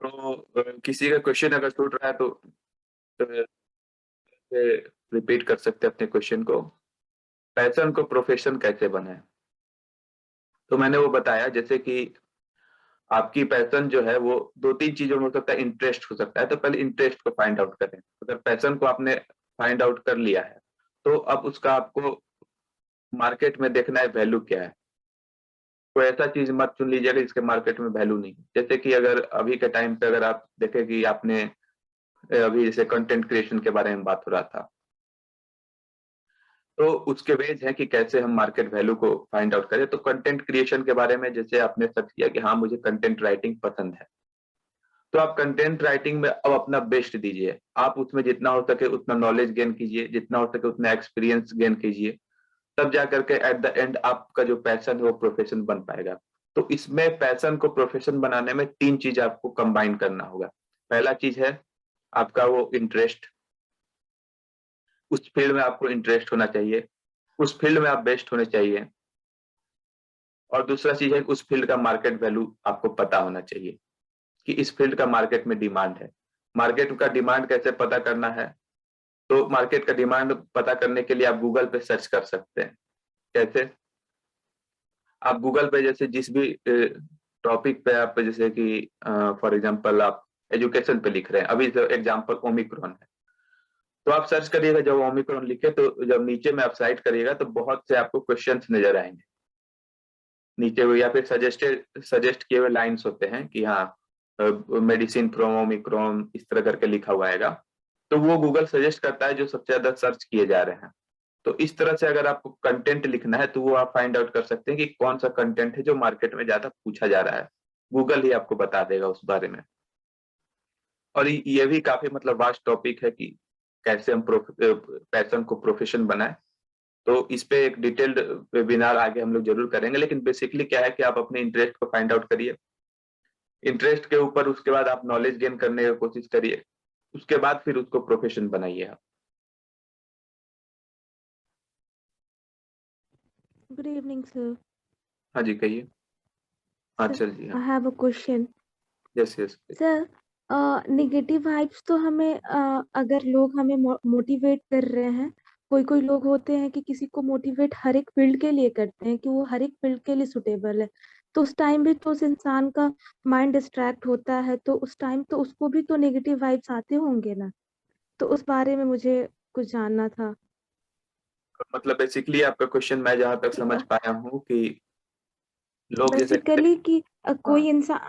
तो किसी का क्वेश्चन अगर छूट रहा है तो रिपीट कर सकते हैं अपने क्वेश्चन को। पैशन को प्रोफेशन कैसे बनाए? तो मैंने वो बताया जैसे कि आपकी पैशन जो है वो 2-3 चीजों में हो सकता है, इंटरेस्ट हो सकता है। तो पहले इंटरेस्ट को फाइंड आउट करें। अगर पैशन को आपने फाइंड आउट कर लिया है तो अब उसका आपको मार्केट में देखना है वैल्यू क्या है। कोई ऐसा चीज मत चुन लीजिएगा जिसके मार्केट में वैल्यू नहीं है। जैसे कि अगर अभी के टाइम पे अगर आप देखें कि आपने अभी जैसे कंटेंट क्रिएशन के बारे में बात हो रहा था, तो उसके वेज है कि कैसे हम मार्केट वैल्यू को फाइंड आउट करें। तो कंटेंट क्रिएशन के बारे में जैसे आपने सर्च किया कि हाँ मुझे कंटेंट राइटिंग पसंद है, तो आप कंटेंट राइटिंग में अब अपना बेस्ट दीजिए। आप उसमें जितना हो सके उतना नॉलेज गेन कीजिए, जितना हो सके उतना एक्सपीरियंस गेन कीजिए। तब जा करके एट द एंड आपका जो पैशन है वो प्रोफेशन बन पाएगा। तो इसमें पैशन को प्रोफेशन बनाने में 3 चीज आपको कंबाइन करना होगा। पहला चीज है आपका वो इंटरेस्ट। उस फील्ड में आपको इंटरेस्ट होना चाहिए, उस फील्ड में आप बेस्ट होने चाहिए। और दूसरा चीज है उस फील्ड का मार्केट वैल्यू आपको पता होना चाहिए कि इस फील्ड का मार्केट में डिमांड है। मार्केट का डिमांड कैसे पता करना है? तो मार्केट का डिमांड पता करने के लिए आप गूगल पे सर्च कर सकते हैं। कैसे? आप गूगल पे जैसे जिस भी टॉपिक पे आप जैसे कि फॉर एग्जांपल आप एजुकेशन पे लिख रहे हैं, अभी एग्जांपल ओमिक्रॉन है, तो आप सर्च करिएगा। जब ओमिक्रॉन लिखे तो जब नीचे में आप साइट करिएगा तो बहुत से आपको क्वेश्चंस नजर आएंगे नीचे हुए, या फिर सजेस्ट किए हुए लाइन्स होते हैं कि हाँ मेडिसिन फ्रॉम ओमिक्रॉन इस तरह करके लिखा हुआ आएगा। तो वो गूगल सजेस्ट करता है जो सबसे ज्यादा सर्च किए जा रहे हैं। तो इस तरह से अगर आपको कंटेंट लिखना है तो वो आप फाइंड आउट कर सकते हैं कि कौन सा कंटेंट है जो मार्केट में ज्यादा पूछा जा रहा है। गूगल ही आपको बता देगा उस बारे में। और ये भी काफी मतलब वास्ट टॉपिक है कि कैसे हम पैशन को प्रोफेशन बनाए। तो इस पे एक डिटेल्ड वेबिनार आगे हम लोग जरूर करेंगे, लेकिन बेसिकली क्या है कि आप अपने इंटरेस्ट को फाइंड आउट करिए। इंटरेस्ट के ऊपर उसके बाद आप नॉलेज गेन करने की कोशिश करिए, उसके बाद फिर उसको प्रोफेशन बनाइए आप। Good evening, sir. हाँ जी, कहिए। हाँ Sir, चल जी, हाँ। I have a question. Yes yes. Sir, negative vibes तो हमें अगर लोग हमें मोटिवेट कर रहे हैं, कोई कोई लोग होते हैं कि किसी को मोटिवेट हर एक फील्ड के लिए करते हैं कि वो हर एक फील्ड के लिए सुटेबल है। तो उस टाइम भी तो उस इंसान का माइंड डिस्ट्रैक्ट होता है, तो उस टाइम तो उसको भी तो नेगेटिव वाइब्स आते होंगे ना। तो उस बारे में मुझे कुछ जानना था मतलब बेसिकली आपका क्वेश्चन मैं जहां तक कि समझ पाया हूँ कि लोग जैसे कहते बेसिकली कि हैं। कोई इंसान,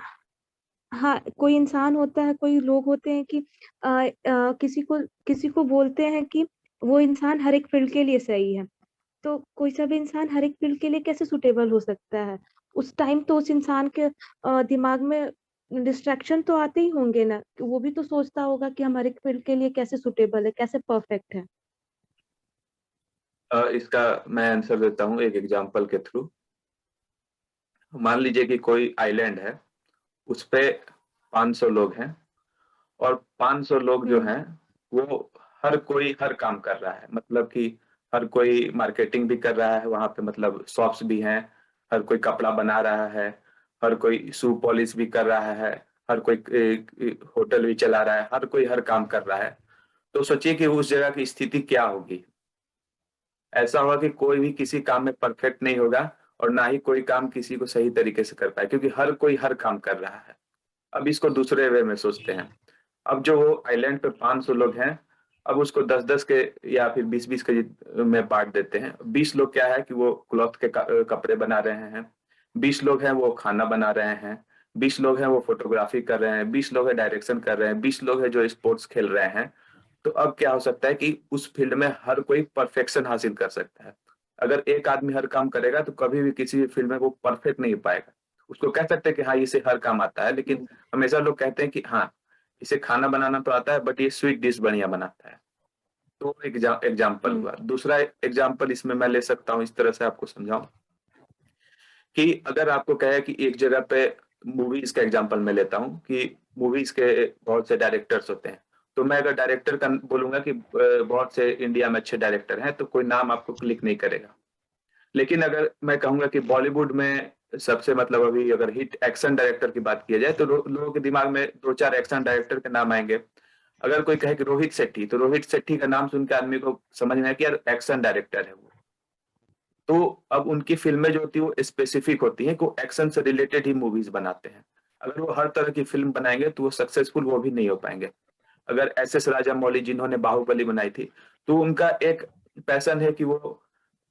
हाँ, कोई इंसान होता है, कोई लोग होते हैं कि किसी को बोलते हैं कि वो इंसान हर एक फील्ड के लिए सही है। तो कोई सा भी इंसान हर एक फील्ड के लिए कैसे सुटेबल हो सकता है? उस टाइम तो उस इंसान के दिमाग में डिस्ट्रैक्शन तो आते ही होंगे ना, कि वो भी तो सोचता होगा कि हम हर एक फील्ड के लिए कैसे सुटेबल है, कैसे परफेक्ट है। इसका मैं आंसर देता हूँ एक एग्जांपल के थ्रू। मान लीजिए कि कोई आइलैंड है, उस पे 500 लोग हैं, और 500 लोग जो हम्म। हैं वो हर कोई हर काम कर रहा है। मतलब कि हर कोई मार्केटिंग भी कर रहा है वहां पे, मतलब शॉप्स भी हैं, हर कोई कपड़ा बना रहा है, हर कोई शू पॉलिश भी कर रहा है, हर कोई होटल भी चला रहा है, हर कोई हर काम कर रहा है। तो सोचिए कि उस जगह की स्थिति क्या होगी। ऐसा होगा कि कोई भी किसी काम में परफेक्ट नहीं होगा, और ना ही कोई काम किसी को सही तरीके से कर पाए, क्योंकि हर कोई हर काम कर रहा है। अब इसको दूसरे वे में सोचते हैं। अब जो वो आइलैंड पे 500 लोग हैं, अब उसको 10-10 के या फिर 20-20 के में बांट देते हैं। 20 लोग क्या है कि वो क्लॉथ के कपड़े बना रहे हैं, 20 लोग हैं वो खाना बना रहे हैं, 20 लोग हैं वो फोटोग्राफी कर रहे हैं, 20 लोग हैं डायरेक्शन कर रहे हैं, 20 लोग हैं जो स्पोर्ट्स खेल रहे हैं। तो अब क्या हो सकता है कि उस फील्ड में हर कोई परफेक्शन हासिल कर सकता है। अगर एक आदमी हर काम करेगा तो कभी भी किसी भी फील्ड में वो परफेक्ट नहीं हो पाएगा। उसको कह सकते हैं कि हाँ इसे हर काम आता है, लेकिन हमेशा लोग कहते हैं कि हाँ इसे खाना बनाना तो आता है बट ये स्वीट डिश बढ़िया बनाता है। तो एग्जाम्पल हम्म। हुआ। दूसरा एग्जाम्पल इसमें मैं ले सकता हूँ, इस तरह से आपको समझाऊं कि अगर आपको कहे कि एक जगह पे, मूवीज का एग्जाम्पल मैं लेता हूँ कि मूवीज के बहुत से डायरेक्टर्स होते हैं। तो मैं अगर डायरेक्टर का बोलूंगा कि बहुत से इंडिया में अच्छे डायरेक्टर हैं, तो कोई नाम आपको क्लिक नहीं करेगा। लेकिन अगर मैं कहूंगा कि बॉलीवुड में सबसे मतलब अभी अगर हिट एक्शन डायरेक्टर की बात किया जाए तो लोगों के दिमाग में 2-4 एक्शन डायरेक्टर के नाम आएंगे। अगर कोई कहे कि रोहित शेट्टी, तो रोहित शेट्टी का नाम सुन के आदमी को समझ में आए कि यार एक्शन डायरेक्टर है वो। तो अब उनकी फिल्में जो होती है वो स्पेसिफिक होती हैं, वो एक्शन से रिलेटेड ही मूवीज बनाते हैं। अगर वो हर तरह की फिल्म बनाएंगे तो वो सक्सेसफुल वो भी नहीं हो पाएंगे। अगर एस एस राजामौली जिन्होंने बाहुबली बनाई थी, तो उनका एक पैशन है कि वो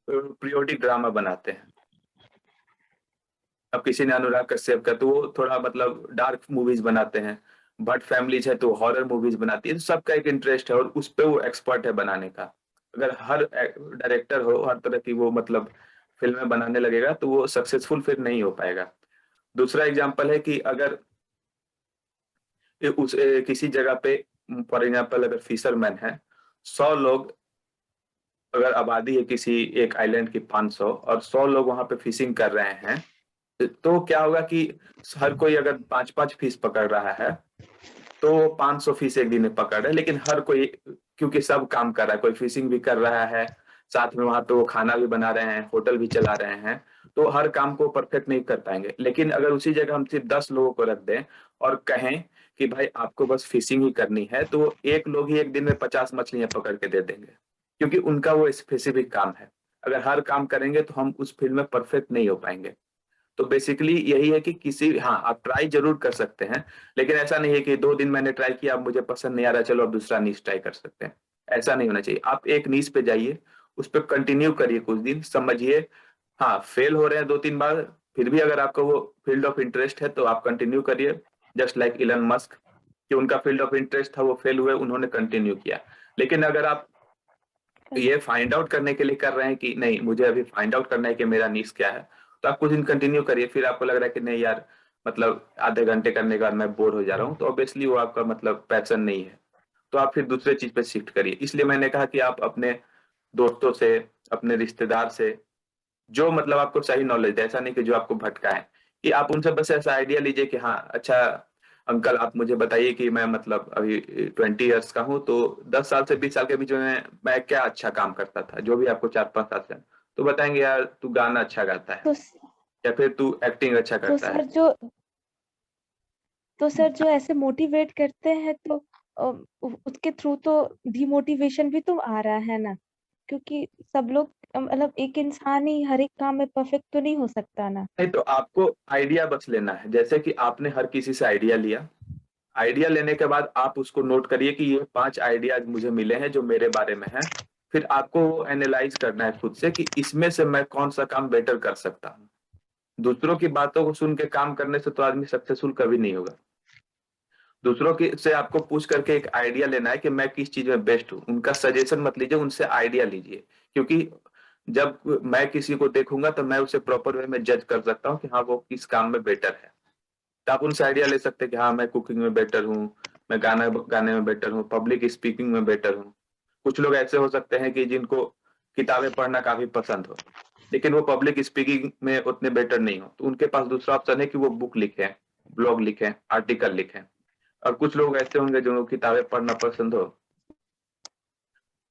पीरियोडिक ड्रामा बनाते हैं। अब किसी ने अनुराग कश्यप का, तो वो थोड़ा मतलब डार्क मूवीज बनाते हैं। भट्ट फैमिलीज है तो हॉरर मूवीज बनाती है। तो सबका एक इंटरेस्ट है और उस पे वो एक्सपर्ट है बनाने का। अगर हर डायरेक्टर हो हर तरह की वो मतलब फिल्में बनाने लगेगा तो वो सक्सेसफुल फिर नहीं हो पाएगा। दूसरा एग्जाम्पल है कि अगर किसी जगह पे फॉर एग्जाम्पल अगर फिशरमैन है, 100 लोग, अगर आबादी है किसी एक आइलैंड की 500 और 100 लोग वहां पे फिशिंग कर रहे हैं, तो क्या होगा कि हर कोई अगर 5-5 फिश पकड़ रहा है तो 500 फिश एक दिन में पकड़ रहे हैं। लेकिन हर कोई, क्योंकि सब काम कर रहा है, कोई फिशिंग भी कर रहा है, साथ में वहां पे वो खाना भी बना रहे हैं, होटल भी चला रहे हैं, तो हर काम को परफेक्ट नहीं कर पाएंगे। लेकिन अगर उसी जगह हम सिर्फ 10 लोगों को रख दें और कहें कि भाई आपको बस फिशिंग ही करनी है, तो वो एक लोग ही एक दिन में 50 मछलियां पकड़ के दे देंगे, क्योंकि उनका वो स्पेसिफिक काम है। अगर हर काम करेंगे तो हम उस फील्ड में परफेक्ट नहीं हो पाएंगे। तो बेसिकली यही है कि किसी, हाँ आप ट्राई जरूर कर सकते हैं, लेकिन ऐसा नहीं है कि 2 दिन मैंने ट्राई किया अब मुझे पसंद नहीं आ रहा चलो अब दूसरा नीश ट्राई कर सकते हैं। ऐसा नहीं होना चाहिए। आप एक नीश पे जाइए, उस पर कंटिन्यू करिए, कुछ दिन समझिए। हाँ फेल हो रहे हैं 2-3 बार, फिर भी अगर आपको वो फील्ड ऑफ इंटरेस्ट है तो आप कंटिन्यू करिए। जस्ट लाइक इलन मस्क, कि उनका फील्ड ऑफ इंटरेस्ट था, वो फेल हुए, उन्होंने कंटिन्यू किया। लेकिन अगर आप ये फाइंड आउट करने के लिए कर रहे हैं कि नहीं मुझे अभी फाइंड आउट करना है कि मेरा नीश क्या है, तो आप कुछ दिन कंटिन्यू करिए। फिर आपको लग रहा है कि नहीं यार, मतलब आधे घंटे करने के बाद मैं बोर हो जा रहा हूँ, तो ऑब्वियसली वो आपका मतलब पैशन नहीं है, तो आप फिर दूसरे चीज पे शिफ्ट करिए। इसलिए मैंने कहा कि आप अपने दोस्तों से, अपने रिश्तेदार से, जो मतलब आपको सही नॉलेज दे, ऐसा नहीं कि जो आपको भटकाए, कि आप उनसे बस ऐसा आइडिया लीजिए कि हाँ अच्छा अंकल आप मुझे बताइए कि मैं मतलब अभी 20 ईयर्स का हूँ, तो 10 साल से 20 साल के बीच में मैं क्या अच्छा काम करता था, जो भी आपको 4-5 साल से, तो बताएंगे यार तू गाना अच्छा गाता है, तो या फिर तू एक्टिंग अच्छा तो करता सर है। जो तो सर जो ऐसे मोटिवेट करते हैं तो उसके थ्रू तो डिमोटिवेशन भी तो आ रहा है ना, क्योंकि सब लोग मतलब एक इंसान ही हर एक काम में परफेक्ट तो नहीं हो सकता ना। नहीं तो आपको आइडिया बस लेना है, जैसे कि आपने हर किसी से आइडिया लिया। आइडिया लेने के बाद आप उसको नोट करिए कि ये 5 आइडियाज मुझे मिले हैं जो मेरे बारे में है। फिर आपको एनालाइज करना है खुद से कि इसमें से मैं कौन सा काम बेटर कर सकता हूँ। दूसरों की बातों को सुन के काम करने से तो आदमी सक्सेसफुल कभी नहीं होगा। दूसरों की से आपको पूछ करके एक आइडिया लेना है कि मैं किस चीज में बेस्ट हूँ। उनका सजेशन मत लीजिए, उनसे आइडिया लीजिए। क्योंकि जब मैं किसी को देखूंगा तो मैं उसे प्रॉपर वे में जज कर सकता हूँ कि हाँ वो किस काम में बेटर है। तो आप उनसे आइडिया ले सकते हैं कि हाँ मैं कुकिंग में बेटर हूँ, मैं गाना गाने में बेटर हूँ, पब्लिक स्पीकिंग में बेटर हूँ। कुछ लोग ऐसे हो सकते हैं कि जिनको किताबें पढ़ना काफी पसंद हो, लेकिन वो पब्लिक स्पीकिंग में उतने बेटर नहीं हो, तो उनके पास दूसरा ऑप्शन है कि वो बुक लिखें, ब्लॉग लिखें, आर्टिकल लिखें। और कुछ लोग ऐसे होंगे जो किताबें पढ़ना पसंद हो,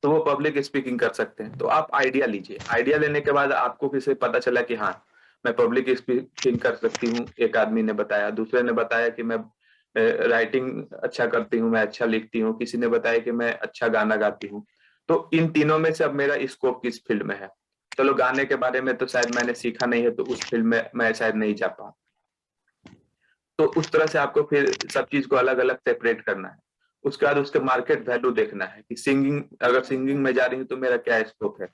तो वो पब्लिक स्पीकिंग कर सकते हैं। तो आप आइडिया लीजिए। आइडिया लेने के बाद आपको किसी पता चला कि हाँ मैं पब्लिक स्पीकिंग कर सकती हूँ, एक आदमी ने बताया, दूसरे ने बताया कि मैं राइटिंग अच्छा करती हूँ, मैं अच्छा लिखती हूँ, किसी ने बताया कि मैं अच्छा गाना गाती हूँ। तो इन तीनों में से अब मेरा स्कोप किस फील्ड में है। चलो गाने के बारे में तो शायद मैंने सीखा नहीं है, तो उस फील्ड में मैं शायद नहीं जा पाऊँ। तो उस तरह से आपको फिर सब चीज को अलग अलग सेपरेट करना है। उसके बाद उसके मार्केट वैल्यू देखना है कि सिंगिंग, अगर सिंगिंग में जा रही हूँ तो मेरा क्या स्कोप है।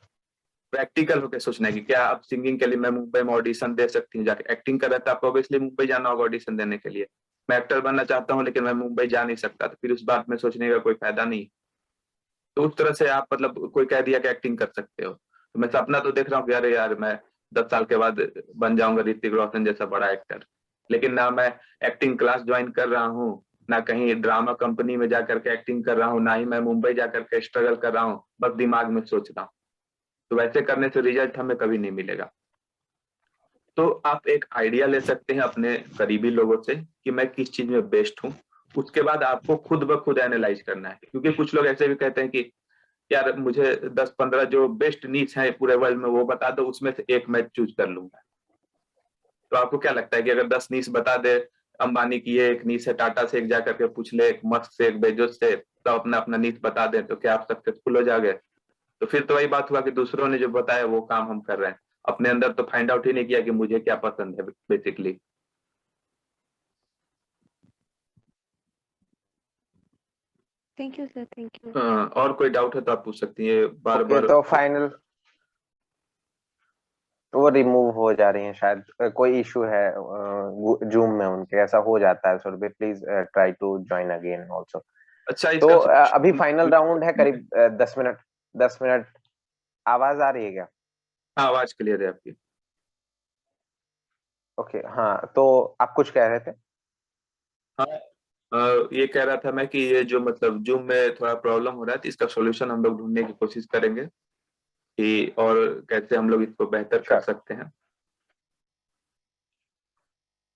प्रैक्टिकल होकर सोचना है कि क्या अब सिंगिंग के लिए मैं मुंबई में ऑडिशन दे सकती हूँ जाके। एक्टिंग कर रहा था आपको ऑब्वियसली मुंबई जाना होगा ऑडिशन देने के लिए। मैं एक्टर बनना चाहता हूँ लेकिन मैं मुंबई जा नहीं सकता, तो फिर उस बात में सोचने का कोई फायदा नहीं। तो उस तरह से आप मतलब कोई कह दिया कि एक्टिंग कर सकते हो, तो मैं सपना तो देख रहा हूँ कि अरे यार मैं 10 साल के बाद बन जाऊंगा ऋतिक रोशन जैसा बड़ा एक्टर। लेकिन ना मैं एक्टिंग क्लास ज्वाइन कर रहा हूँ, ना कहीं ड्रामा कंपनी में जाकर के एक्टिंग कर रहा हूँ, ना ही मैं मुंबई जाकर के स्ट्रगल कर रहा हूँ, बस दिमाग में सोच रहा हूँ। तो वैसे करने से रिजल्ट हमें कभी नहीं मिलेगा। तो आप एक आइडिया ले सकते हैं अपने करीबी लोगों से कि मैं किस चीज में बेस्ट हूँ। उसके बाद आपको खुद ब खुद एनालाइज करना है, क्योंकि कुछ लोग ऐसे भी कहते हैं कि यार मुझे 10-15 जो बेस्ट नीच है पूरे वर्ल्ड में वो बता दो, उसमें से एक मैं चूज कर लूंगा। तो आपको क्या लगता है कि अगर 10 नीश बता दे, अंबानी की ये एक नीश है, टाटा से एक जा करके पूछ ले, एक मस्क से, एक बेजोस से, तो अपना अपना नीश बता दे, तो क्या आप सक्सेसफुल हो जाओगे? तो फिर तो वही बात हुआ कि दूसरों ने जो बताया वो काम हम कर रहे हैं, अपने अंदर तो फाइंड आउट ही नहीं किया कि मुझे क्या पसंद है basically. Thank you sir, thank you. और कोई डाउट है तो आप पूछ सकती हैं बार ओके, बार। तो फाइनल वो रिमूव हो जा रही है शायद, कोई इशू है जूम में उनके, ऐसा हो जाता है। So please try to join again also. अच्छा, तो इसका अभी फाइनल राउंड है, करीब 10 मिनट। 10 मिनट। आवाज आ रही है क्या? हाँ, आवाज क्लियर है आपकी। ओके, हाँ, तो आप कुछ कह रहे थे? हाँ, ये कह रहा था मैं कि ये जो मतलब जूम में थोड़ा प्रॉब्लम हो रहा है, तो इसका सॉल्यूशन हम लोग ढूंढने की कोशिश करेंगे कि और कैसे हम लोग इसको बेहतर कर श्योर, सकते हैं।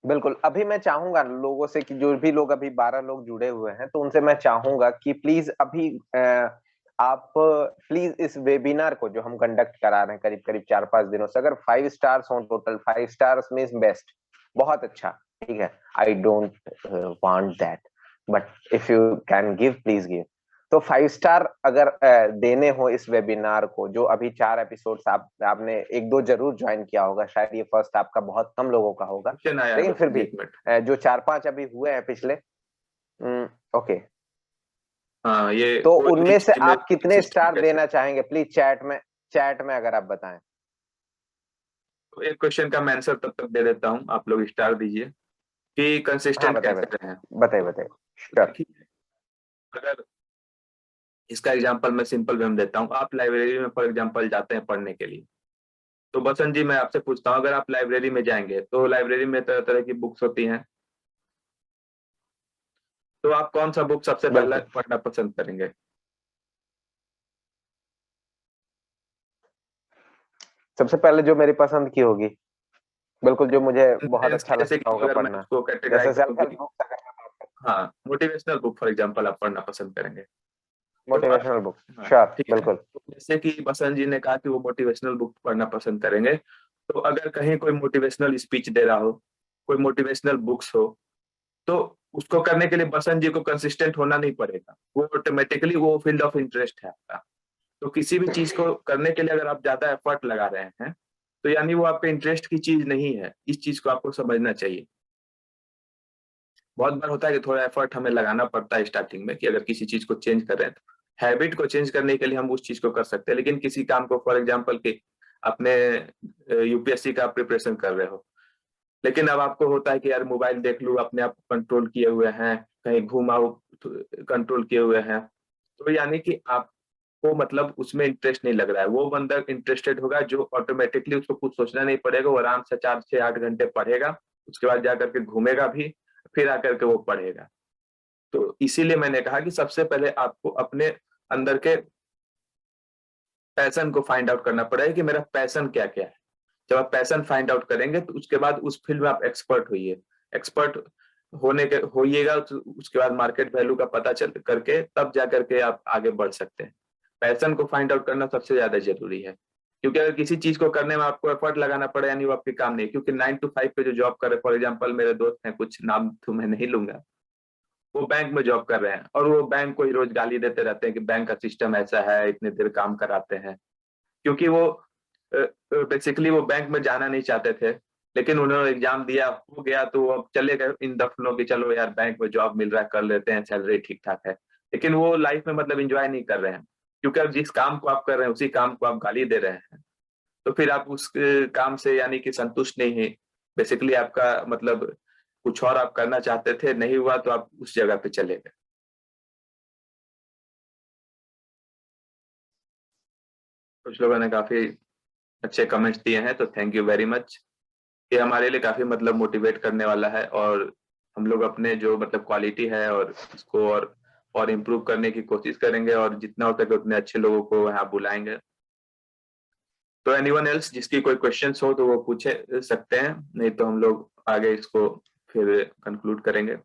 बिल्कुल। अभी मैं चाहूंगा लोगों से कि जो भी लोग अभी 12 लोग जुड़े हुए हैं, तो उनसे मैं चाहूंगा कि प्लीज अभी आप प्लीज इस वेबिनार को जो हम कंडक्ट करा रहे हैं करीब करीब 4-5 दिनों से, अगर 5 स्टार्स हो, टोटल 5 स्टार्स मीन्स बेस्ट, बहुत अच्छा, ठीक है। I don't want that, but if you can give, please give. तो 5 स्टार अगर देने हो इस वेबिनार को, जो अभी 4 एपिसोड्स आपने 1-2 जरूर ज्वाइन किया होगा, शायद ये फर्स्ट आपका बहुत कम लोगों का होगा, क्वेश्चन आया है लेकिन बस फिर जी, भी एक मिनट। जो 4-5 अभी हुए हैं पिछले, ओके, हाँ, ये तो कोई भी उनमें से चीज में आप कितने कंसिस्टेंट स्टार कैसे? देना चाहेंगे? प्लीज चैट में अगर आप बताएं। तो एक क्वेश्चन का मैं आंसर तब तक दे देता हूँ, आप लोग स्टार दीजिए कि हाँ, कंसिस्टेंट बताए कैसे बताए रहें। बताए तो बताए। श्योर। देखिए, अगर इसका एग्जांपल मैं सिंपल वे में देता हूँ, आप लाइब्रेरी में फॉर एग्जांपल जाते हैं पढ़ने के लिए, तो बसंत जी मैं आपसे पूछता हूँ, अगर आप लाइब्रेरी में जाएंगे तो लाइब्रेरी में तरह तरह की बुक्स होती हैं, तो आप कौन सा बुक सबसे पहले बिल्कुल, पढ़ना पसंद करेंगे? सबसे पहले जो मेरी पसंद की होगी, बिल्कुल, जो मुझे बहुत अच्छा जैसे लगता कि होगा अगर मैं पढ़ना, उसको जैसे कैटेगराइज सेल्फ करूँ हेल्प कि बुक्स अगर मैं बात करूं, हाँ, मोटिवेशनल बुक फॉर एग्जांपल आप पढ़ना पसंद करेंगे। तो आप, मोटिवेशनल बुक, हाँ, श्योर, ठीक है, बिल्कुल। तो जैसे कि बसंत जी ने कहा कि वो मोटिवेशनल बुक पढ़ना पसंद करेंगे, तो अगर कहीं कोई मोटिवेशनल स्पीच दे रहा हो, कोई मोटिवेशनल बुक्स हो, तो उसको करने के लिए बसंत जी को कंसिस्टेंट होना नहीं पड़ेगा, वो ऑटोमेटिकली वो फील्ड ऑफ इंटरेस्ट है आपका। तो किसी भी चीज को करने के लिए अगर आप ज्यादा एफर्ट लगा रहे हैं, तो यानी वो आपके इंटरेस्ट की चीज नहीं है, इस चीज को आपको समझना चाहिए। बहुत बार होता है कि थोड़ा एफर्ट हमें लगाना पड़ता है स्टार्टिंग में, कि अगर किसी चीज को चेंज कर रहे हैं, तो हैबिट को चेंज करने के लिए हम उस चीज को कर सकते हैं, लेकिन किसी काम को फॉर एग्जाम्पल कि अपने यूपीएससी का प्रिपरेशन कर रहे हो, लेकिन अब आपको होता है कि यार मोबाइल देख लूं, अपने आप को कंट्रोल किए हुए हैं, कहीं घुमाओ कंट्रोल किए हुए हैं, तो यानी कि आपको मतलब उसमें इंटरेस्ट नहीं लग रहा है। वो बंदा इंटरेस्टेड होगा जो ऑटोमेटिकली उसको कुछ सोचना नहीं पड़ेगा, वो आराम से 4 से 8 घंटे पढ़ेगा, उसके बाद जाकर के घूमेगा भी, फिर आकर के वो पढ़ेगा। तो इसीलिए मैंने कहा कि सबसे पहले आपको अपने अंदर के पैशन को फाइंड आउट करना पड़ेगा कि मेरा पैशन क्या क्या है। जब आप पैशन फाइंड आउट करेंगे तो उसके बाद उस फील्ड में आप एक्सपर्ट होइए। एक्सपर्ट होने के होइएगा तो उसके बाद मार्केट वैल्यू का पता चल करके तब जा करके आप आगे बढ़ सकते हैं। पैशन को फाइंड आउट करना सबसे ज्यादा जरूरी है, क्योंकि अगर किसी चीज को करने में आपको एफर्ट लगाना पड़े, यानी वो आपके काम नहीं है। क्योंकि 9 to 5 पे जो जॉब कर रहे, फॉर एग्जाम्पल मेरे दोस्त हैं, कुछ नाम तो मैं नहीं लूंगा, वो बैंक में जॉब कर रहे हैं और वो बैंक को ही रोज गाली देते रहते हैं कि बैंक का सिस्टम ऐसा है, इतने देर काम कराते हैं। क्योंकि वो बेसिकली वो बैंक में जाना नहीं चाहते थे, लेकिन उन्होंने एग्जाम दिया, हो गया, तो वो अब चले गए इन दफनों की, चलो यार बैंक में जॉब मिल रहा है, कर लेते हैं, सैलरी ठीक ठाक है। लेकिन वो लाइफ में मतलब इंजॉय नहीं कर रहे हैं, क्योंकि अब जिस काम को आप कर रहे हैं उसी काम को आप गाली दे रहे हैं, तो फिर आप उस काम से यानी कि संतुष्ट नहीं है। बेसिकली आपका मतलब कुछ और आप करना चाहते थे, नहीं हुआ, तो आप उस जगह पे चले गए। कुछ लोगों ने काफी अच्छे कमेंट्स दिए हैं, तो थैंक यू वेरी मच। ये हमारे लिए काफी मतलब मोटिवेट करने वाला है, और हम लोग अपने जो मतलब क्वालिटी है और इसको और इम्प्रूव करने की कोशिश करेंगे, और जितना हो सके उतने अच्छे लोगों को यहाँ बुलाएंगे। तो एनीवन एल्स जिसकी कोई क्वेश्चंस हो तो वो पूछे सकते हैं, नहीं तो हम लोग आगे इसको फिर कंक्लूड करेंगे।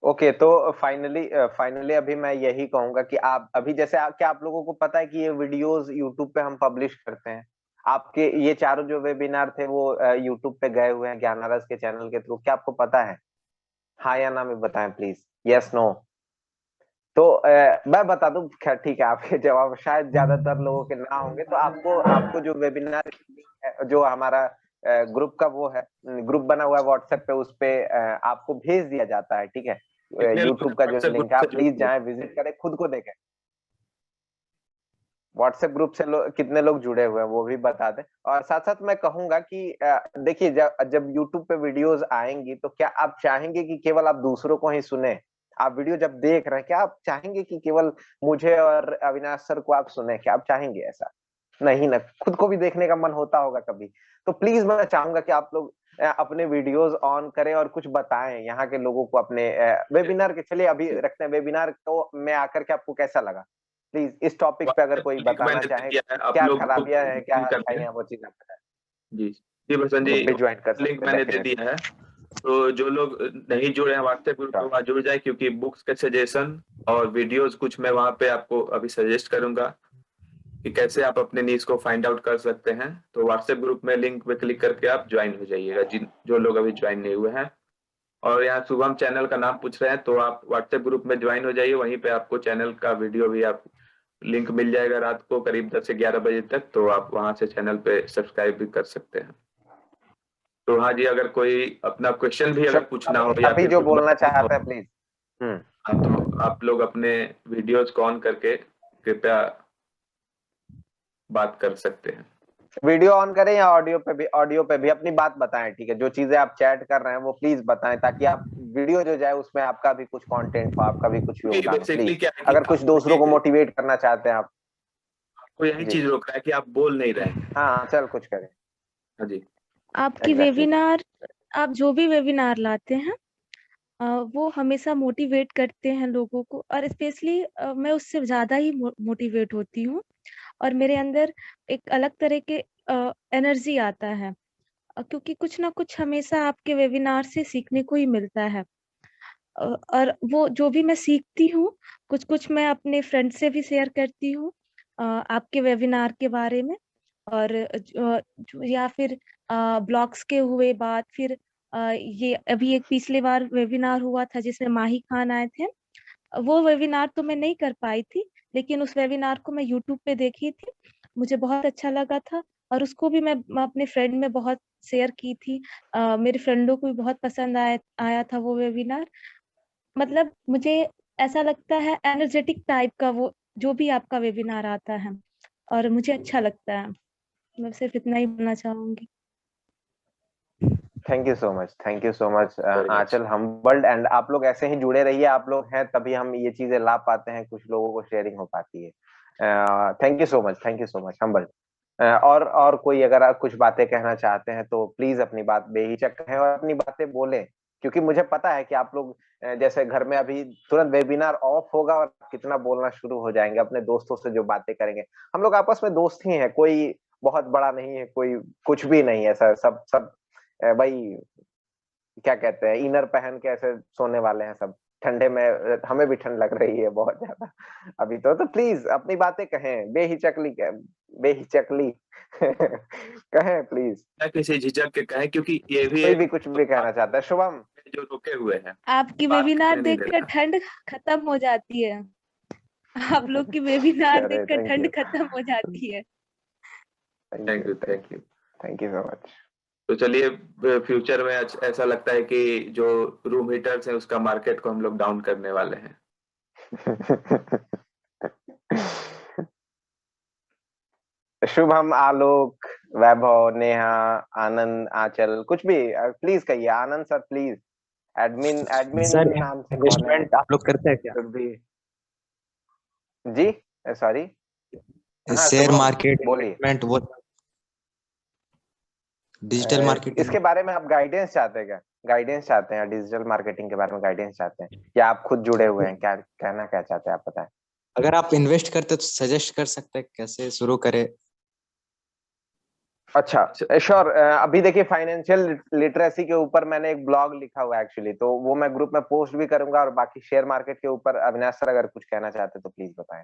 ओके, तो फाइनली अभी मैं यही कहूंगा कि आप अभी जैसे क्या आप लोगों को पता है कि ये वीडियोस यूट्यूब पे हम पब्लिश करते हैं? आपके ये चारों जो वेबिनार थे वो यूट्यूब पे गए हुए हैं ज्ञानारस के चैनल के थ्रू, क्या आपको पता है? हाँ या ना में बताएं प्लीज, यस नो। तो मैं बता दूं, खैर ठीक है, आपके जवाब शायद ज्यादातर लोगों के ना होंगे। तो आपको आपको जो वेबिनार जो हमारा ग्रुप का वो है, ग्रुप बना हुआ है व्हाट्सएप पे, उस पे आपको भेज दिया जाता है, ठीक है? कितने लोग यूट्यूब का जो व्हाट्सएप लिंक ग्रुप है, से आप जुड़े प्लीज हुए जाएं, विजिट करें, खुद को देखें। व्हाट्सएप ग्रुप से कितने लोग जुड़े हुए हैं वो भी बता दें। और साथ साथ मैं कहूंगा कि देखिए, जब यूट्यूब पे वीडियोस आएंगी तो क्या आप चाहेंगे कि केवल आप दूसरों को ही सुने? आप वीडियो जब देख रहे हैं, क्या आप चाहेंगे कि केवल मुझे और अविनाश सर को आप सुने? क्या आप चाहेंगे ऐसा? नहीं ना, खुद को भी देखने का मन होता होगा कभी। तो प्लीज मैं चाहूंगा कि आप लोग अपने वीडियोस ऑन करें और कुछ बताएं यहाँ के लोगों को अपने वेबिनार के। चलिए अभी रखते हैं वेबिनार को, में आकर के आपको कैसा लगा? प्लीज इस टॉपिक पे अगर कोई व्हाट्सएप लिंक बताना मैंने दे चाहे, दिया है, आप क्या लोग खराबियां हैं, क्या ज्वाइन कर लें। अच्छाइयां हैं, वो चीज आप बताएं। जी जी बसंत जी, ग्रुप भी ज्वाइन कर लिंक सकते हैं मैंने दे डेफिनेटली। दिया है। तो जो लोग नहीं जुड़े हैं व्हाट्सएप ग्रुप में, वहाँ जुड़ जाए, क्योंकि बुक्स के सजेशन और वीडियोस कुछ मैं वहाँ पे आपको अभी सजेस्ट करूंगा कि कैसे आप अपने नीश को फाइंड आउट कर सकते हैं। तो व्हाट्सएप ग्रुप में लिंक पे क्लिक करके आप ज्वाइन हो जाइएगा, जिन जो लोग अभी ज्वाइन नहीं हुए हैं। और यहाँ शुभम चैनल का नाम पूछ रहे हैं, तो आप व्हाट्सएप ग्रुप में ज्वाइन हो जाइए, वहीं पे आपको चैनल का वीडियो भी आप लिंक मिल जाएगा रात को करीब 10 से 11 बजे तक। तो आप वहां से चैनल पे सब्सक्राइब भी कर सकते हैं। तो हाँ जी, अगर कोई अपना क्वेश्चन भी अगर पूछना हो या अभी फिर जो कुछ बोलना बताना हो, चाहते हैं प्लीज। हाँ, तो आप लोग अपने वीडियोस को ऑन करके कृपया बात कर सकते हैं। वीडियो ऑन करें या ऑडियो पे भी अपनी बात बताएं, ठीक है? जो चीजें आप चैट कर रहे हैं वो प्लीज बताएं, ताकि आप वीडियो जो जाए उसमें आपका भी कुछ कंटेंट हो, आपका भी कुछ योगदान हो। बेसिकली प्लीज, क्या है कि अगर कुछ दूसरों को मोटिवेट करना चाहते हैं आप। आपको यही जी, चीज रोक रहा है कि आप बोल नहीं रहे हैं। हाँ, चल कुछ करें। हाँ जी, आपकी एग्जैक्टली। वेबिनार, आप जो भी वेबिनार लाते हैं वो हमेशा मोटिवेट करते हैं लोगों को, और स्पेशली मैं उससे ज्यादा ही मोटिवेट होती हूँ, और मेरे अंदर एक अलग तरह के एनर्जी आता है, क्योंकि कुछ ना कुछ हमेशा आपके वेबिनार से सीखने को ही मिलता है। और वो जो भी मैं सीखती हूँ, कुछ कुछ मैं अपने फ्रेंड से भी शेयर करती हूँ आपके वेबिनार के बारे में। और या फिर ब्लॉग्स के हुए बात, फिर ये अभी एक पिछले बार वेबिनार हुआ था जिसमें माही खान आए थे। वो वेबिनार तो मैं नहीं कर पाई थी, लेकिन उस वेबिनार को मैं यूट्यूब पे देखी थी, मुझे बहुत अच्छा लगा था, और उसको भी मैं अपने फ्रेंड में बहुत शेयर की थी। मेरे फ्रेंडों को भी बहुत पसंद आया आया था वो वेबिनार। मतलब मुझे ऐसा लगता है एनर्जेटिक टाइप का वो जो भी आपका वेबिनार आता है, और मुझे अच्छा लगता है। मैं सिर्फ इतना ही बोलना चाहूंगी। Thank you so much, thank you so much very much. Anchal, humbled. And आप लोग ऐसे ही जुड़े रहिए, आप लोग हैं तभी हम ये चीजें ला पाते हैं, कुछ लोगों को शेयरिंग हो पाती है। Thank you so much, thank you so much, humbled. और कोई अगर आप कुछ बातें कहना चाहते हैं तो प्लीज अपनी बात बेहिचक कहें और अपनी बातें बोलें, क्योंकि मुझे पता है कि आप लोग जैसे घर में अभी तुरंत वेबिनार ऑफ होगा और कितना बोलना शुरू हो जाएंगे, अपने दोस्तों से जो बातें करेंगे। हम लोग आपस में दोस्त ही हैं, कोई बहुत बड़ा नहीं है, कोई कुछ भी नहीं है सर, सब सब भाई क्या कहते हैं, इनर पहन के ऐसे सोने वाले हैं सब। ठंडे में हमें भी ठंड लग रही है बहुत ज्यादा अभी। तो प्लीज अपनी बातें कहें, बेहिचकली कहें प्लीज। मैं किसी झिझक के कहें, क्योंकि ये भी कोई एक भी कुछ भी कहना चाहता है, शुभम। जो रुके हुए हैं, आपकी बात वेबिनार करने नहीं दे देखकर रहा। ठंड खत्म हो जाती है। आप लोग की वेबिनार अरे देखकर थैंक ठंड यू, खत्म हो जाती है। Thank thank you, you, thank thank you. Thank you so much. तो चलिए, फ्यूचर में ऐसा लगता है कि जो रूम हीटर्स है उसका मार्केट को हम लोग डाउन करने वाले हैं। शुभम, आलोक, वैभव, नेहा, आनंद, आंचल, कुछ भी प्लीज कहिए। Anand sir please, admin admin sir नाम से कौन है? इन्वेस्टमेंट आप लोग करते हैं क्या? कुछ भी। जी, सॉरी। हाँ शेयर शुभम, मार्केट बोलिए। इन्वेस्टमेंट, वो डिजिटल मार्केटिंग। इसके बारे में आप गाइडेंस चाहते हैं क्या? गाइडेंस चाहते हैं डिजिटल मार्केटिंग के बारे में, गाइडेंस चाहते हैं या आप खुद जुड़े हुए हैं? क्या कहना क्या चाहते हैं आप बताएं। अगर आप इन्वेस्ट करते तो सजेस्ट कर सकते हैं कैसे शुरू करें। अच्छा, श्योर। अभी देखिए, फाइनेंशियल लिटरेसी के ऊपर मैंने एक ब्लॉग लिखा हुआ है एक्चुअली, तो वो मैं ग्रुप में पोस्ट भी करूंगा। और बाकी शेयर मार्केट के ऊपर अविनाश सर अगर कुछ कहना चाहते तो प्लीज बताएं।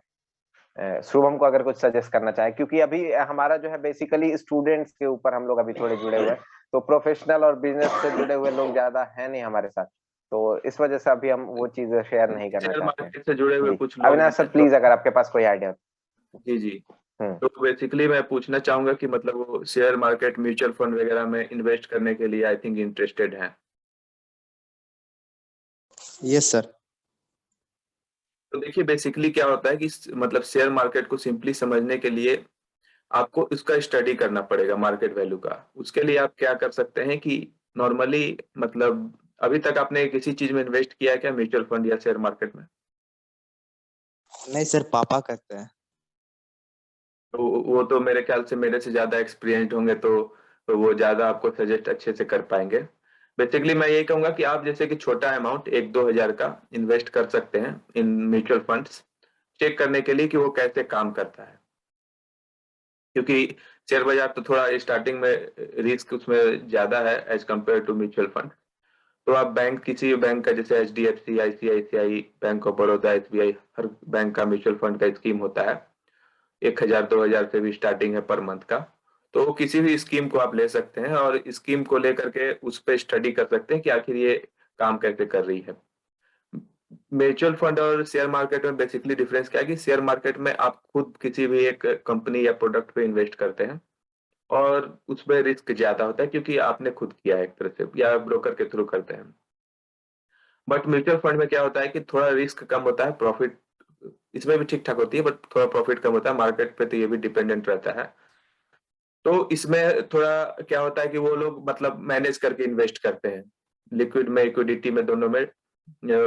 शुभम को अगर कुछ सजेस्ट करना चाहे, क्योंकि अभी हमारा जो है बेसिकली स्टूडेंट्स के ऊपर हम लोग अभी थोड़े जुड़े हुए हैं, तो प्रोफेशनल और बिजनेस से जुड़े हुए लोग ज्यादा है नहीं हमारे साथ, तो इस वजह से अभी हम वो चीजें शेयर नहीं करना शेयर चाहते हैं। मार्केट से जुड़े हुए जी कुछ लोग अविनाश सर, हैं प्लीज तो अगर आपके पास कोई आइडिया हो। जी जी। हम्म। तो बेसिकली मैं पूछना चाहूंगा कि मतलब वो शेयर मार्केट, म्यूचुअल फंड वगैरह में इन्वेस्ट करने के लिए आई थिंक इंटरेस्टेड हैं। Yes sir. तो देखिए बेसिकली क्या होता है कि मतलब शेयर मार्केट को सिंपली समझने के लिए आपको इसका स्टडी करना पड़ेगा, मार्केट वैल्यू का। उसके लिए आप क्या कर सकते हैं कि नॉर्मली मतलब अभी तक आपने किसी चीज में इन्वेस्ट किया है क्या, म्यूचुअल फंड या शेयर मार्केट में? नहीं सर, पापा करते हैं। तो वो तो मेरे ख्याल से मेरे से ज्यादा एक्सपीरियंस्ड होंगे, तो वो ज्यादा आपको सजेस्ट अच्छे से कर पाएंगे। बेसिकली मैं यही कहूंगा कि आप जैसे कि छोटा अमाउंट 1-2 हजार का इन्वेस्ट कर सकते हैं इन म्यूचुअल फंड्स, चेक करने के लिए कि वो कैसे काम करता है। क्योंकि शेयर बाजार तो थोड़ा स्टार्टिंग में रिस्क उसमें ज्यादा है as compare to mutual fund. तो आप बैंक, किसी भी बैंक का, जैसे HDFC, ICICI, bank of Baroda, SBI, her bank का म्यूचुअल फंड का स्कीम होता है। 1,000-2,000 से भी स्टार्टिंग है पर मंथ का। तो किसी भी स्कीम को आप ले सकते हैं और स्कीम को लेकर के उस पर स्टडी कर सकते हैं कि आखिर ये काम कैसे कर रही है। म्यूचुअल फंड और शेयर मार्केट में बेसिकली डिफरेंस क्या है कि शेयर मार्केट में आप खुद किसी भी एक कंपनी या प्रोडक्ट पे इन्वेस्ट करते हैं और उसमें रिस्क ज्यादा होता है क्योंकि आपने खुद किया है एक तरह से, या ब्रोकर के थ्रू करते हैं। बट म्यूचुअल फंड में क्या होता है कि थोड़ा रिस्क कम होता है, प्रॉफिट इसमें भी ठीक ठाक होती है बट थोड़ा प्रॉफिट कम होता है, मार्केट पे तो ये भी डिपेंडेंट रहता है। तो इसमें थोड़ा क्या होता है कि वो लोग मतलब मैनेज करके इन्वेस्ट करते हैं, लिक्विड में, इक्विडिटी में, दोनों में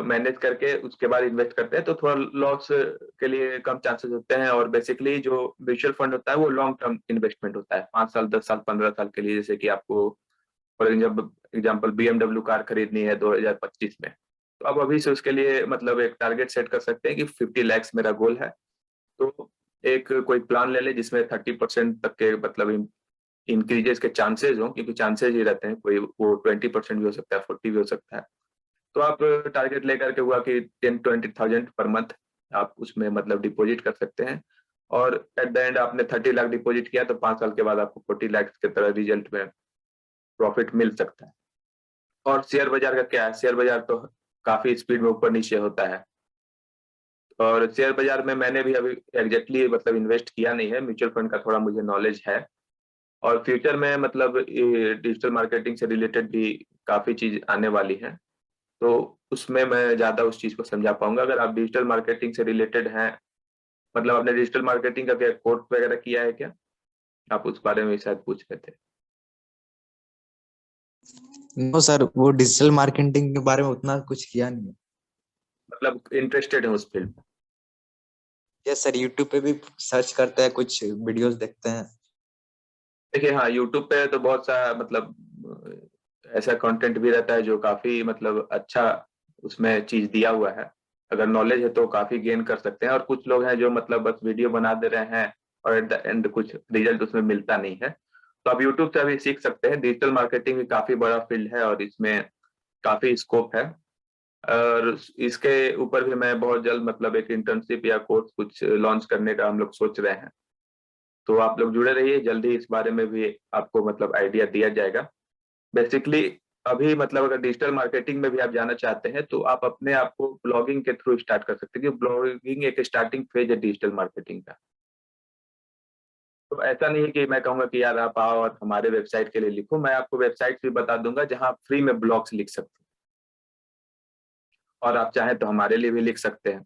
मैनेज करके उसके बाद इन्वेस्ट करते हैं, तो थोड़ा लॉस के लिए कम चांसेस होते हैं। और बेसिकली जो म्यूचुअल फंड होता है वो लॉन्ग टर्म इन्वेस्टमेंट होता है, 5 साल, 10 साल, 15 साल के लिए। जैसे कि आपको फॉर एग्जाम्पल BMW कार खरीदनी है 2025 में, तो आप अभी से उसके लिए मतलब एक टारगेट सेट कर सकते हैं कि 50 lakhs मेरा गोल है। तो एक कोई प्लान ले ले जिसमें 30% तक के मतलब इंक्रीजेस के चांसेस हो, क्योंकि चांसेस ही रहते हैं, कोई वो 20% भी हो सकता है, 40 भी हो सकता है। तो आप टारगेट लेकर के हुआ कि 10-20 थाउजेंड पर मंथ आप उसमें मतलब डिपॉजिट कर सकते हैं। और एट द एंड आपने 30 लाख डिपॉजिट किया तो 5 साल के बाद आपको 40 lakhs की तरह रिजल्ट में प्रॉफिट मिल सकता है। और शेयर बाजार का क्या है, शेयर बाजार तो काफी स्पीड में ऊपर नीचे होता है। और शेयर बाजार में मैंने भी अभी एग्जैक्टली मतलब इन्वेस्ट किया नहीं है, म्यूचुअल फंड का थोड़ा मुझे नॉलेज है। और फ्यूचर में मतलब डिजिटल मार्केटिंग से रिलेटेड भी काफी चीज आने वाली है, तो उसमें मैं ज्यादा उस चीज को समझा पाऊंगा। अगर आप डिजिटल मार्केटिंग से रिलेटेड हैं, मतलब आपने डिजिटल मार्केटिंग का क्या कोर्स वगैरह किया है क्या? आप उस बारे में शायद पूछ रहे थे। नो सर, वो डिजिटल मार्केटिंग के बारे में उतना कुछ किया नहीं है। मतलब इंटरेस्टेड है उस फील्ड में? यस सर, यूट्यूब पे भी सर्च करते हैं, कुछ वीडियोस देखते हैं। देखिए हाँ, यूट्यूब पे तो बहुत सा मतलब ऐसा कंटेंट भी रहता है जो काफी मतलब अच्छा उसमें चीज दिया हुआ है। अगर नॉलेज है तो काफी गेन कर सकते हैं। और कुछ लोग हैं जो मतलब बस वीडियो बना दे रहे हैं और एट द एंड कुछ रिजल्ट उसमें मिलता नहीं है। तो आप यूट्यूब से अभी सीख सकते हैं। डिजिटल मार्केटिंग भी काफी बड़ा फील्ड है और इसमें काफी स्कोप है। और इसके ऊपर भी मैं बहुत जल्द मतलब एक इंटर्नशिप या कोर्स कुछ लॉन्च करने का हम लोग सोच रहे हैं। तो आप लोग जुड़े रहिए, जल्दी इस बारे में भी आपको मतलब आइडिया दिया जाएगा। बेसिकली अभी मतलब अगर डिजिटल मार्केटिंग में भी आप जाना चाहते हैं तो आप अपने आप को ब्लॉगिंग के थ्रू स्टार्ट कर सकते हैं, क्योंकि ब्लॉगिंग एक स्टार्टिंग फेज है डिजिटल मार्केटिंग का। तो ऐसा नहीं है कि मैं कहूंगा कि यार आप आओ और हमारे वेबसाइट के लिए लिखो, मैं आपको वेबसाइट भी बता दूंगा जहां आप फ्री में ब्लॉग्स लिख सकते हैं, और आप चाहें तो हमारे लिए भी लिख सकते हैं।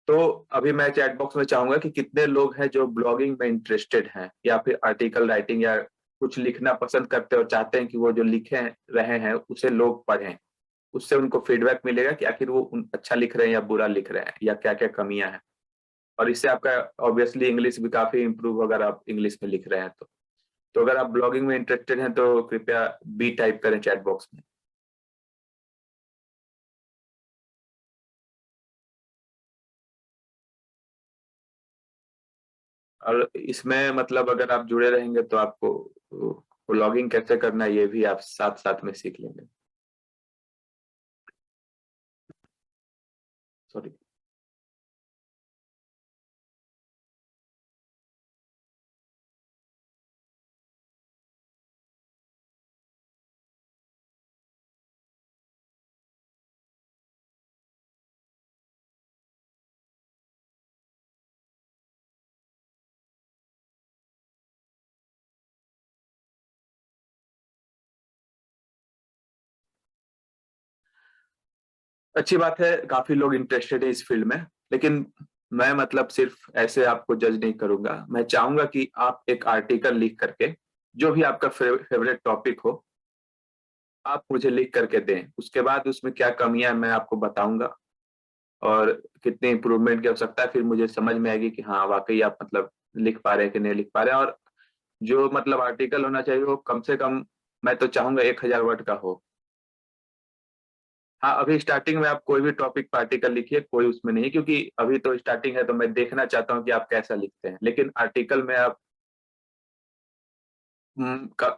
तो अभी मैं चैट बॉक्स में चाहूंगा कि कितने लोग हैं जो ब्लॉगिंग में इंटरेस्टेड हैं या फिर आर्टिकल राइटिंग या कुछ लिखना पसंद करते हैं और चाहते हैं कि वो जो लिखे रहे हैं उसे लोग पढ़ें, उससे उनको फीडबैक मिलेगा कि आखिर वो अच्छा लिख रहे हैं या बुरा लिख रहे हैं या क्या क्या कमियां हैं। और इससे आपका ऑब्वियसली इंग्लिश भी काफी इंप्रूव, अगर आप इंग्लिश में लिख रहे हैं तो अगर आप ब्लॉगिंग में इंटरेस्टेड हैं तो कृपया बी टाइप करें चैट बॉक्स में। और इसमें मतलब अगर आप जुड़े रहेंगे तो आपको ब्लॉगिंग कैसे करना है ये भी आप साथ साथ में सीख लेंगे। सॉरी। अच्छी बात है, काफी लोग इंटरेस्टेड है इस फील्ड में, लेकिन मैं मतलब सिर्फ ऐसे आपको जज नहीं करूंगा। मैं चाहूंगा कि आप एक आर्टिकल लिख करके, जो भी आपका फेवरेट टॉपिक हो, आप मुझे लिख करके दें। उसके बाद उसमें क्या कमियां मैं आपको बताऊंगा और कितनी इम्प्रूवमेंट की आवश्यकता है, फिर मुझे समझ में आएगी कि हाँ वाकई आप मतलब लिख पा रहे हैं कि नहीं लिख पा रहे हैं। और जो मतलब आर्टिकल होना चाहिए वो कम से कम, मैं तो चाहूंगा 1000 वर्ड का हो। हाँ, अभी स्टार्टिंग में आप कोई भी टॉपिक पर आर्टिकल लिखिए, कोई उसमें नहीं, क्योंकि अभी तो स्टार्टिंग है, तो मैं देखना चाहता हूँ कि आप कैसा लिखते हैं। लेकिन आर्टिकल में आप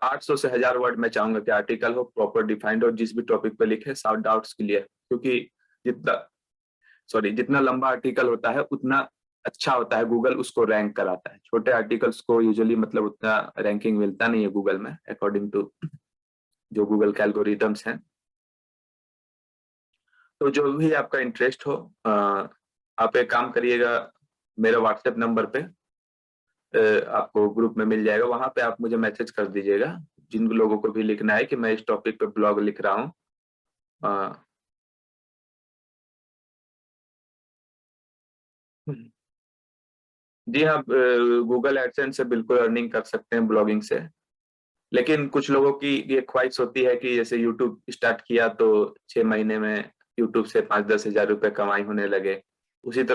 800 से 1000 वर्ड में चाहूंगा कि आर्टिकल हो प्रॉपर डिफाइंड, और जिस भी टॉपिक पे लिखे सब डाउट्स क्लियर, क्योंकि जितना जितना लंबा आर्टिकल होता है उतना अच्छा होता है, गूगल उसको रैंक कराता है। छोटे आर्टिकल्स को यूजुअली मतलब उतना रैंकिंग मिलता नहीं है गूगल में, अकॉर्डिंग टू जो गूगल के एल्गोरिथम्स हैं। तो जो भी आपका इंटरेस्ट हो, आप एक काम करिएगा, मेरे व्हाट्सएप नंबर पे आपको ग्रुप में मिल जाएगा, वहां पे आप मुझे मैसेज कर दीजिएगा, जिन लोगों को भी लिखना है कि मैं इस टॉपिक पे ब्लॉग लिख रहा हूँ। जी हाँ, गूगल एडसेंस से बिल्कुल अर्निंग कर सकते हैं ब्लॉगिंग से। लेकिन कुछ लोगों की ये ख्वाहिश होती है कि जैसे यूट्यूब स्टार्ट किया तो 6 महीने में यूट्यूब से 5-10 हजार रुपए कमाई होने लगे, उसी तरह